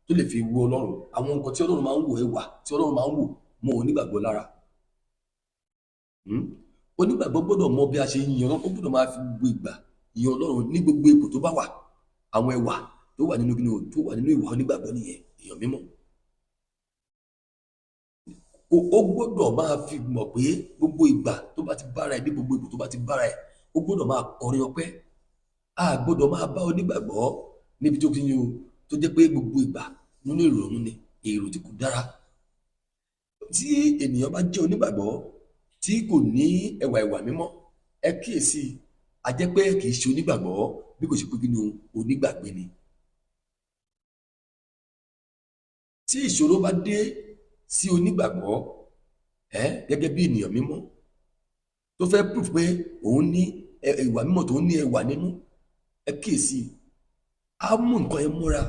tó lè fi wo Ọlọ́run, àwọn nǹkan tí Ọlọ́run máa ń wò, ẹwà tí Ọlọ́run máa ń wò mọ́ onígbàgbọ́ lára. Onígbàgbọ́ gbọ́dọ̀ mọ bí a ṣe yin Ọlọ́run, ó gbọ́dọ̀ máa fi gbogbo ìgbà yin Ọlọ́run ní gbogbo ipò tó bá wà. Àwọn ẹwà tó wà nínú ìwà onígbàgbọ́ nìyẹn, èèyàn mímọ́. Ó gbọ́dọ̀ máa fi mọ̀ pé gbogbo ìgbà tó bá ti bára ẹ̀, ní gbogbo ipò tó bá ti bára ẹ̀, ó gbọ́dọ̀ máa kọrin ọpẹ́. A gbọ́dọ̀ máa bá onígbàgbọ́ níbi tó kíni o, tó jẹ́ pé gbogbo ìgbà nínú ìrònú ni, èrò tí kò dára. Tí ènìyàn bá jẹ́ onígbàgbọ́ tí kò ní ìwà mímọ́, ẹ kíyèsí, a jẹ́ pé kì í ṣe onígbàgbọ́, bí kò ṣe pé kíni o, onígbàgbé ni. Tí ìṣòro bá dé sí onígbàgbọ́, gẹ́gẹ́ bí ènìyàn mímọ́ tó fẹ́ proof pé òun ní ìwà mímọ́, tó ní ẹwà nínú, ẹ kíyèsí, á mú nǹkan ẹ múra